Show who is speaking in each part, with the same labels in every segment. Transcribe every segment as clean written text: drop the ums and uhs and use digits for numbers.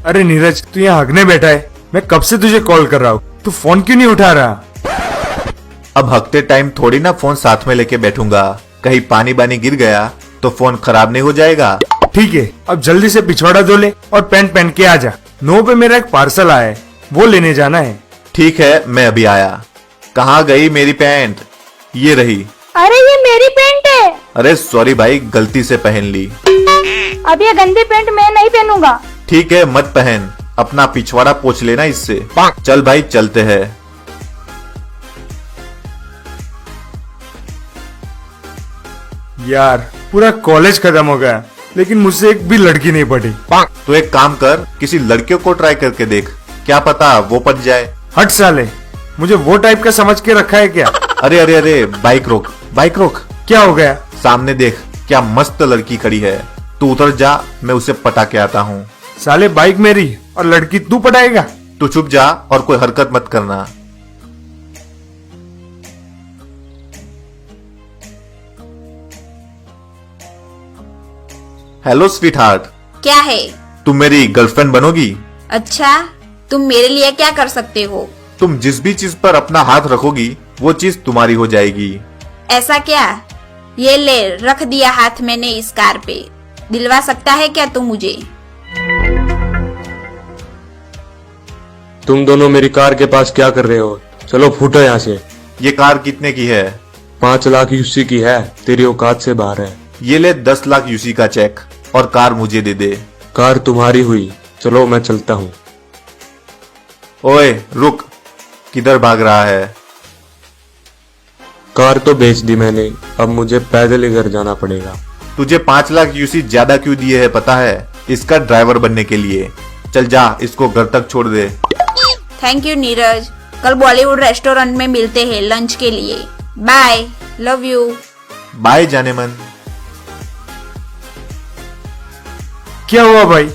Speaker 1: अरे नीरज, तू यहाँ हगने बैठा है। मैं कब से तुझे कॉल कर रहा हूँ, तू फोन क्यों नहीं उठा रहा?
Speaker 2: अब हकते टाइम थोड़ी ना फोन साथ में लेके बैठूंगा, कहीं पानी बानी गिर गया तो फोन खराब नहीं हो जाएगा।
Speaker 1: ठीक है, अब जल्दी से पिछवाड़ा धो ले और पैंट पहन के आ जा। 9 पे मेरा एक पार्सल आया है, वो लेने जाना है।
Speaker 2: ठीक है, मैं अभी आया। कहाँ गई मेरी पैंट? ये रही।
Speaker 3: अरे ये मेरी पैंट है।
Speaker 2: अरे सॉरी भाई, गलती से पहन ली।
Speaker 3: अब ये गंदी पैंट मैं नहीं पहनूंगा।
Speaker 2: ठीक है, मत पहन, अपना पिछवाड़ा पोंछ लेना इससे। चल भाई, चलते हैं।
Speaker 1: यार पूरा कॉलेज खत्म हो गया, लेकिन मुझसे एक भी लड़की नहीं पटी।
Speaker 2: तो एक काम कर, किसी लड़कियों को ट्राई करके देख, क्या पता वो पट जाए।
Speaker 1: हट साले, मुझे वो टाइप का समझ के रखा है क्या?
Speaker 2: अरे अरे अरे, बाइक रोक, बाइक रोक।
Speaker 1: क्या हो गया?
Speaker 2: सामने देख, क्या मस्त लड़की खड़ी है। तू उतर जा, मैं उसे पटा के आता हूँ।
Speaker 1: साले बाइक मेरी और लड़की तू पटाएगा?
Speaker 2: तू चुप जा और कोई हरकत मत करना। हेलो स्वीट हार्ट,
Speaker 4: क्या है?
Speaker 2: तुम मेरी गर्लफ्रेंड बनोगी?
Speaker 4: अच्छा, तुम मेरे लिए क्या कर सकते हो?
Speaker 2: तुम जिस भी चीज पर अपना हाथ रखोगी वो चीज तुम्हारी हो जाएगी।
Speaker 4: ऐसा क्या? ये ले, रख दिया हाथ मैंने इस कार पे। दिलवा सकता है क्या तू मुझे?
Speaker 5: तुम दोनों मेरी कार के पास क्या कर रहे हो? चलो फूटो यहाँ से।
Speaker 2: ये कार कितने की है?
Speaker 5: 5 लाख यूसी की है, तेरी औकात से बाहर है।
Speaker 2: ये ले 10 लाख यूसी का चेक और कार मुझे दे दे।
Speaker 5: कार तुम्हारी हुई, चलो मैं चलता हूँ।
Speaker 2: ओए रुक, किधर भाग रहा है?
Speaker 5: कार तो बेच दी मैंने, अब मुझे पैदल ही घर जाना पड़ेगा।
Speaker 2: तुझे 5 लाख यूसी ज्यादा क्यों दिए है पता है? इसका ड्राइवर बनने के लिए। चल जा, इसको घर तक छोड़ दे।
Speaker 4: थैंक यू नीरज, कल बॉलीवुड रेस्टोरेंट में मिलते हैं लंच के लिए। Bye, love you.
Speaker 2: बाय जाने मन।
Speaker 1: क्या हुआ भाई,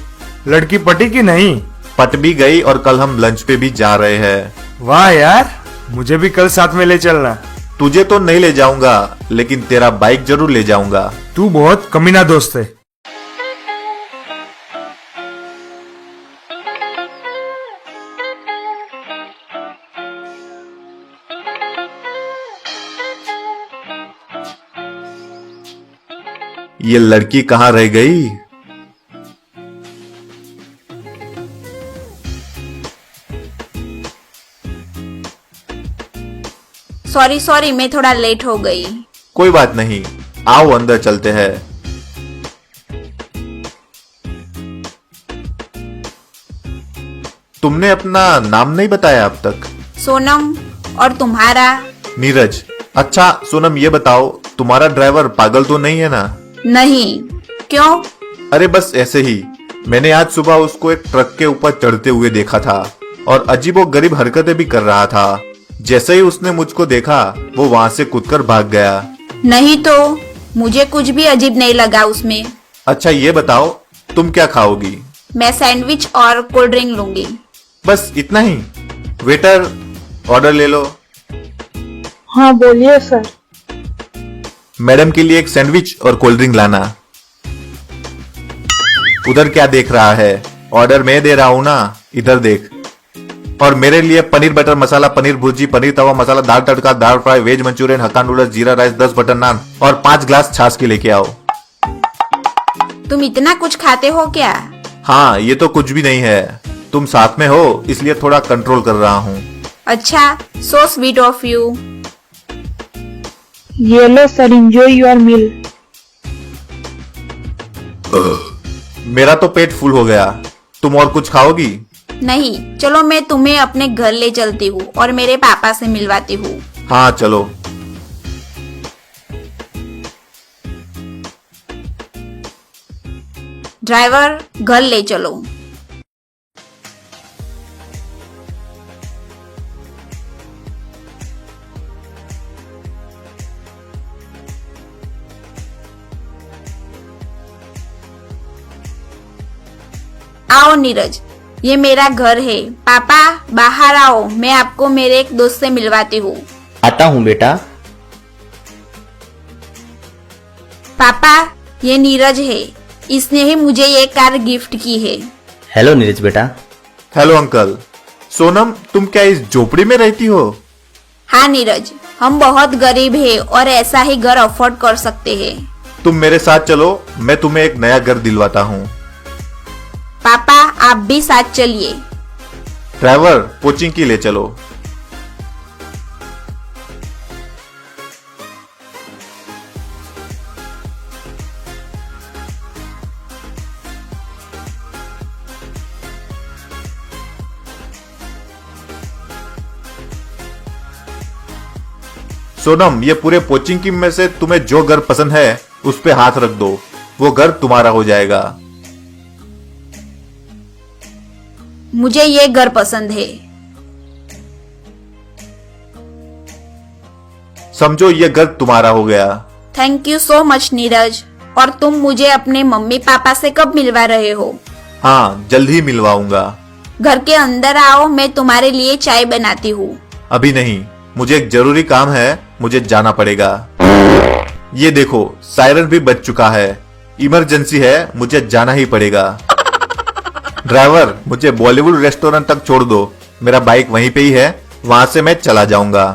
Speaker 1: लड़की पटी की नहीं?
Speaker 2: पट भी गई और कल हम लंच पे भी जा रहे हैं।
Speaker 1: वाह यार, मुझे भी कल साथ में ले चलना।
Speaker 2: तुझे तो नहीं ले जाऊंगा, लेकिन तेरा बाइक जरूर ले जाऊंगा।
Speaker 1: तू बहुत कमीना दोस्त है।
Speaker 2: ये लड़की कहाँ रह गई?
Speaker 4: सॉरी सॉरी, मैं थोड़ा लेट हो गई।
Speaker 2: कोई बात नहीं, आओ अंदर चलते हैं। तुमने अपना नाम नहीं बताया अब तक।
Speaker 4: सोनम, और तुम्हारा?
Speaker 2: नीरज। अच्छा सोनम, ये बताओ तुम्हारा ड्राइवर पागल तो नहीं है ना?
Speaker 4: नहीं, क्यों?
Speaker 2: अरे बस ऐसे ही, मैंने आज सुबह उसको एक ट्रक के ऊपर चढ़ते हुए देखा था और अजीबोगरीब हरकतें भी कर रहा था। जैसे ही उसने मुझको देखा वो वहाँ से कूदकर भाग गया।
Speaker 4: नहीं तो, मुझे कुछ भी अजीब नहीं लगा उसमें।
Speaker 2: अच्छा ये बताओ, तुम क्या खाओगी?
Speaker 4: मैं सैंडविच और कोल्ड ड्रिंक लूंगी।
Speaker 2: बस इतना ही? वेटर, ऑर्डर ले लो।
Speaker 3: हाँ बोलिए सर।
Speaker 2: मैडम के लिए एक सैंडविच और कोल्ड ड्रिंक लाना। उधर क्या देख रहा है? ऑर्डर मैं दे रहा हूं ना, इधर देख। और मेरे लिए पनीर बटर मसाला, पनीर भुर्जी, पनीर तवा मसाला, दाल तड़का, दाल फ्राई, वेज मंचूरियन, हक्का नूडल्स, जीरा राइस, 10 बटर नान और 5 ग्लास छाछ के लेके आओ।
Speaker 4: तुम इतना कुछ खाते हो क्या?
Speaker 2: हाँ, ये तो कुछ भी नहीं है, तुम साथ में हो इसलिए थोड़ा कंट्रोल कर रहा हूँ।
Speaker 4: अच्छा, सो स्वीट ऑफ यू।
Speaker 3: ये लो सर, एंजॉय योर मील।
Speaker 2: मेरा तो पेट फुल हो गया, तुम और कुछ खाओगी?
Speaker 4: नहीं, चलो मैं तुम्हें अपने घर ले चलती हूँ और मेरे पापा से मिलवाती हूँ।
Speaker 2: हाँ चलो।
Speaker 4: ड्राइवर, घर ले चलो। आओ नीरज, ये मेरा घर है। पापा बाहर आओ, मैं आपको मेरे एक दोस्त से मिलवाती हूँ।
Speaker 6: आता हूँ बेटा।
Speaker 4: पापा, ये नीरज है, इसने ही मुझे ये कार गिफ्ट की है।
Speaker 6: हेलो नीरज बेटा।
Speaker 2: Hello uncle. सोनम, तुम क्या इस झोपड़ी में रहती हो?
Speaker 4: हाँ नीरज, हम बहुत गरीब हैं और ऐसा ही घर अफोर्ड कर सकते हैं।
Speaker 2: तुम मेरे साथ चलो, मैं तुम्हें एक नया घर दिलवाता हूँ।
Speaker 4: पापा आप भी साथ चलिए।
Speaker 2: ड्राइवर, कोचिंग की ले चलो। सोनम, ये पूरे कोचिंग की में से तुम्हें जो घर पसंद है उस पे हाथ रख दो, वो घर तुम्हारा हो जाएगा।
Speaker 4: मुझे ये घर पसंद है।
Speaker 2: समझो ये घर तुम्हारा हो गया।
Speaker 4: Thank you so much Neeraj. और तुम मुझे अपने मम्मी पापा से कब मिलवा रहे हो?
Speaker 2: हाँ, जल्द ही मिलवाऊंगा।
Speaker 4: घर के अंदर आओ, मैं तुम्हारे लिए चाय बनाती हूँ।
Speaker 2: अभी नहीं, मुझे एक जरूरी काम है, मुझे जाना पड़ेगा। ये देखो, सायरन भी बज चुका है। इमरजेंसी है, मुझे जाना ही पड़ेगा। ड्राइवर, मुझे बॉलीवुड रेस्टोरेंट तक छोड़ दो, मेरा बाइक वहीं पे ही है, वहां से मैं चला जाऊंगा।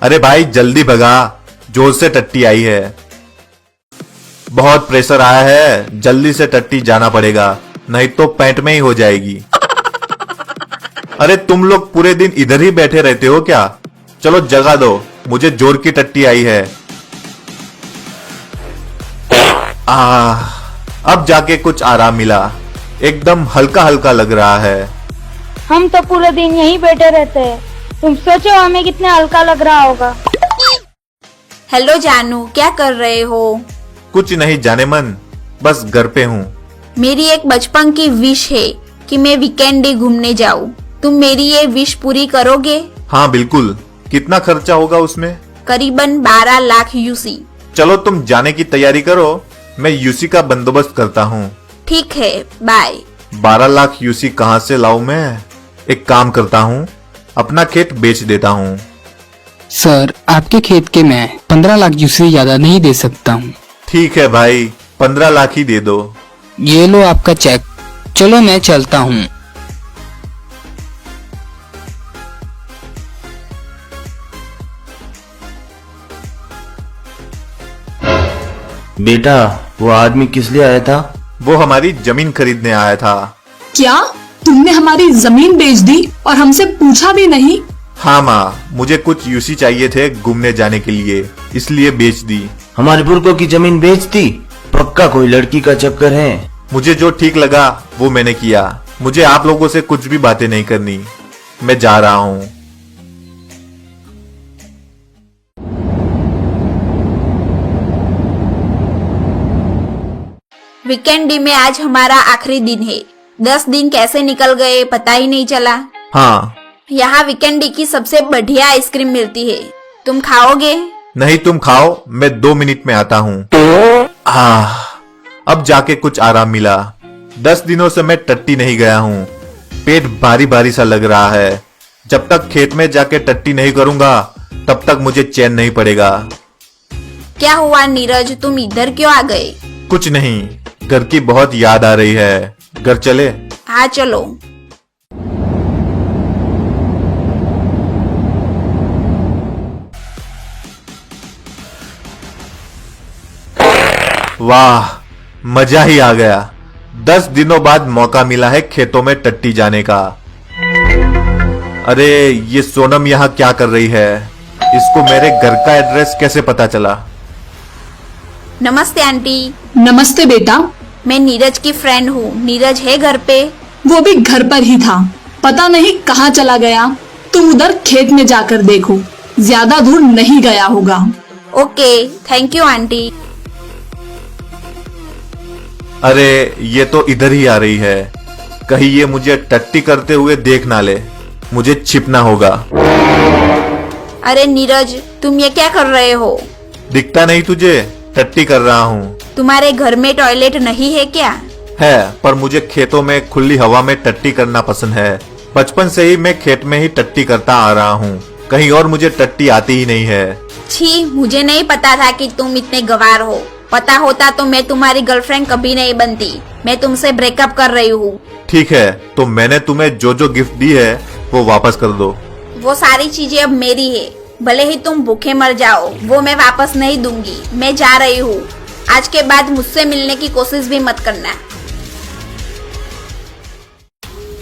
Speaker 2: अरे भाई जल्दी भगा, जोर से टट्टी आई है। बहुत प्रेशर आया है, जल्दी से टट्टी जाना पड़ेगा, नहीं तो पैंट में ही हो जाएगी। अरे तुम लोग पूरे दिन इधर ही बैठे रहते हो क्या? चलो जगा दो, मुझे जोर की टट्टी आई है। अब जाके कुछ आराम मिला, एकदम हल्का हल्का लग रहा है।
Speaker 3: हम तो पूरे दिन यहीं बैठे रहते हैं, तुम सोचो हमें कितना हल्का लग रहा होगा।
Speaker 4: हेलो जानू, क्या कर रहे हो?
Speaker 2: कुछ नहीं जाने मन, बस घर पे हूँ।
Speaker 4: मेरी एक बचपन की विश है कि मैं वीकेंड डे घूमने जाऊँ। तुम मेरी ये विश पूरी करोगे?
Speaker 2: हाँ बिल्कुल। कितना खर्चा होगा उसमें?
Speaker 4: करीबन 12 लाख यूसी।
Speaker 2: चलो तुम जाने की तैयारी करो, मैं यूसी का बंदोबस्त करता हूँ।
Speaker 4: ठीक है, बाय।
Speaker 2: 12 लाख यूसी कहाँ से लाऊं मैं? एक काम करता हूँ, अपना खेत बेच देता हूँ।
Speaker 7: सर, आपके खेत के मैं 15 लाख यूसी ज्यादा नहीं दे सकता हूँ।
Speaker 2: ठीक है भाई, 15 लाख ही दे दो।
Speaker 7: ये लो आपका चेक। चलो मैं चलता हूँ।
Speaker 6: बेटा, वो आदमी किस लिए आया था?
Speaker 2: वो हमारी जमीन खरीदने आया था।
Speaker 8: क्या तुमने हमारी जमीन बेच दी और हमसे पूछा भी नहीं?
Speaker 2: हाँ माँ, मुझे कुछ यूसी चाहिए थे घूमने जाने के लिए, इसलिए बेच दी।
Speaker 6: हमारे बुर्गों की जमीन बेच दी? पक्का कोई लड़की का चक्कर है।
Speaker 2: मुझे जो ठीक लगा वो मैंने किया, मुझे आप लोगों से कुछ भी बातें नहीं करनी। मैं जा रहा हूँ।
Speaker 4: वीकेंड डे में आज हमारा आखिरी दिन है। 10 दिन कैसे निकल गए पता ही नहीं चला।
Speaker 2: हाँ।
Speaker 4: यहाँ वीकेंड डे की सबसे बढ़िया आइसक्रीम मिलती है, तुम खाओगे?
Speaker 2: नहीं, तुम खाओ, मैं 2 मिनट में आता हूँ। अब जाके कुछ आराम मिला। 10 दिनों से मैं टट्टी नहीं गया हूँ, पेट भारी भारी सा लग रहा है। जब तक खेत में जाके टट्टी नहीं करूंगा तब तक मुझे चैन नहीं पड़ेगा।
Speaker 4: क्या हुआ नीरज, तुम इधर क्यों आ गए?
Speaker 2: कुछ नहीं, घर की बहुत याद आ रही है। घर चले?
Speaker 4: हाँ चलो।
Speaker 2: वाह, मजा ही आ गया। 10 दिनों बाद मौका मिला है खेतों में टट्टी जाने का। अरे ये सोनम यहाँ क्या कर रही है? इसको मेरे घर का एड्रेस कैसे पता चला?
Speaker 4: नमस्ते आंटी।
Speaker 8: नमस्ते बेटा।
Speaker 4: मैं नीरज की फ्रेंड हूँ। नीरज है घर पे?
Speaker 8: वो भी घर पर ही था, पता नहीं कहाँ चला गया। तुम उधर खेत में जाकर देखो, ज्यादा दूर नहीं गया होगा।
Speaker 4: Okay, thank you aunty.
Speaker 2: अरे ये तो इधर ही आ रही है, कहीं ये मुझे टट्टी करते हुए देख ना ले, मुझे छिपना होगा।
Speaker 4: अरे नीरज, तुम ये क्या कर रहे हो?
Speaker 2: दिखता नहीं तुझे? टट्टी कर रहा हूँ।
Speaker 4: तुम्हारे घर में टॉयलेट नहीं है क्या?
Speaker 2: है, पर मुझे खेतों में खुली हवा में टट्टी करना पसंद है। बचपन से ही मैं खेत में ही टट्टी करता आ रहा हूँ, कहीं और मुझे टट्टी आती ही नहीं है।
Speaker 4: छी, मुझे नहीं पता था कि तुम इतने गवार हो। पता होता तो मैं तुम्हारी गर्लफ्रेंड कभी नहीं बनती। मैं तुमसे ब्रेकअप कर रही हूँ।
Speaker 2: ठीक है, तो मैंने तुम्हें जो जो गिफ्ट दी है वो वापस कर दो।
Speaker 4: वो सारी चीजें अब मेरी है। भले ही तुम भूखे मर जाओ, वो मैं वापस नहीं दूंगी। मैं जा रही हूँ। आज के बाद मुझसे मिलने की कोशिश भी मत करना।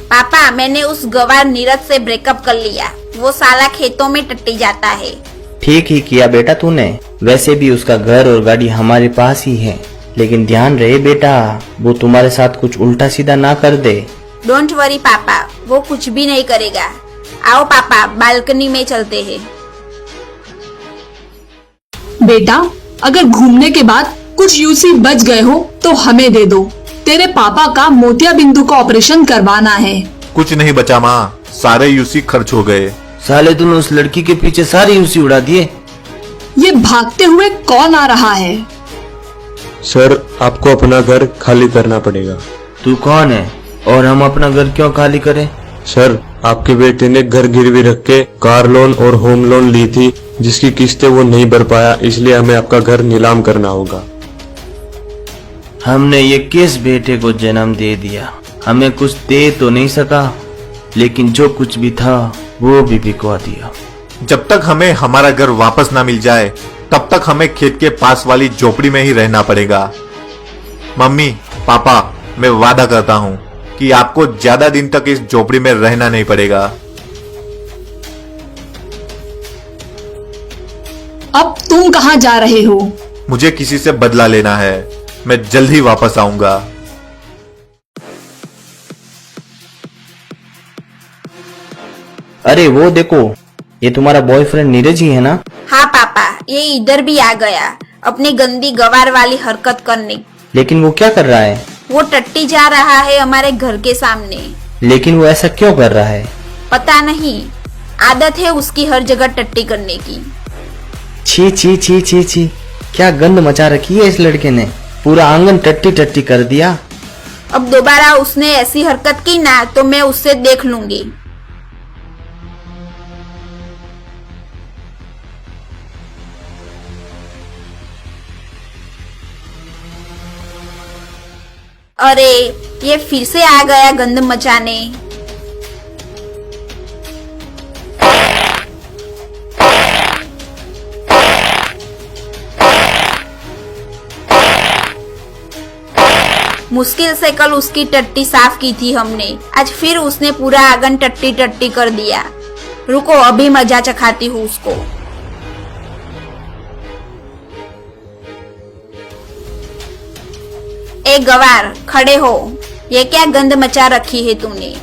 Speaker 4: पापा, मैंने उस गवार नीरज से ब्रेकअप कर लिया। वो साला खेतों में टट्टी जाता है।
Speaker 6: ठीक ही किया बेटा तूने। वैसे भी उसका घर और गाड़ी हमारे पास ही है, लेकिन ध्यान रहे बेटा, वो तुम्हारे साथ कुछ उल्टा सीधा ना कर दे।
Speaker 4: डोंट वरी पापा, वो कुछ भी नहीं करेगा। आओ पापा, बालकनी में चलते हैं।
Speaker 8: बेटा, अगर घूमने के बाद कुछ यूसी बच गए हो तो हमें दे दो। तेरे पापा का मोतिया बिंदु का ऑपरेशन करवाना है।
Speaker 2: कुछ नहीं बचा माँ, सारे यूसी खर्च हो गए।
Speaker 6: साले तूने उस लड़की के पीछे सारी यूसी उड़ा दिए।
Speaker 8: ये भागते हुए कौन आ रहा है?
Speaker 5: सर, आपको अपना घर खाली करना पड़ेगा।
Speaker 6: तू कौन है और हम अपना घर क्यों खाली करें?
Speaker 5: सर, आपके बेटे ने घर गिरवी रख के कार लोन और होम लोन ली थी, जिसकी किस्तें वो नहीं भर पाया, इसलिए हमें आपका घर नीलाम करना होगा।
Speaker 6: हमने ये किस बेटे को जन्म दे दिया? हमें कुछ दे तो नहीं सका, लेकिन जो कुछ भी था वो भी बिकवा दिया।
Speaker 2: जब तक हमें हमारा घर वापस ना मिल जाए, तब तक हमें खेत के पास वाली झोपड़ी में ही रहना पड़ेगा। मम्मी, पापा, मैं वादा करता हूँ कि आपको ज्यादा दिन तक इस झोपड़ी में रहना नहीं पड़ेगा।
Speaker 8: अब तुम कहाँ जा रहे हो?
Speaker 2: मुझे किसी से बदला लेना है। मैं जल्द ही वापस आऊंगा।
Speaker 6: अरे वो देखो, ये तुम्हारा बॉयफ्रेंड नीरज ही है ना?
Speaker 4: हाँ पापा, ये इधर भी आ गया अपनी गंदी गवार वाली हरकत करने।
Speaker 6: लेकिन वो क्या कर रहा है?
Speaker 4: वो टट्टी जा रहा है हमारे घर के सामने।
Speaker 6: लेकिन वो ऐसा क्यों कर रहा है?
Speaker 4: पता नहीं, आदत है उसकी हर जगह टट्टी करने की।
Speaker 6: छी छी छी छी छी, क्या गंद मचा रखी है इस लड़के ने। पूरा आंगन टट्टी टट्टी कर दिया।
Speaker 4: अब दोबारा उसने ऐसी हरकत की ना तो मैं उससे देख लूंगी। अरे, ये फिर से आ गया गंद मचाने। मुश्किल से कल उसकी टट्टी साफ की थी हमने, आज फिर उसने पूरा आंगन टट्टी टट्टी कर दिया। रुको, अभी मजा चखाती हूँ उसको। ए गवार, खड़े हो। ये क्या गंद मचा रखी है तूने?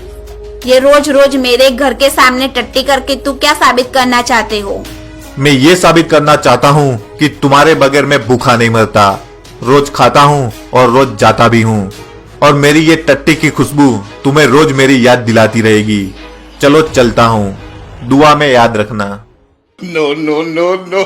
Speaker 4: ये रोज रोज मेरे घर के सामने टट्टी करके तू क्या साबित करना चाहते हो?
Speaker 2: मैं ये साबित करना चाहता हूँ कि तुम्हारे बगैर मैं भूखा नहीं मरता। रोज खाता हूँ और रोज जाता भी हूँ, और मेरी ये टट्टी की खुशबू तुम्हें रोज मेरी याद दिलाती रहेगी। चलो चलता हूँ, दुआ में याद रखना।
Speaker 9: No, no, no, no.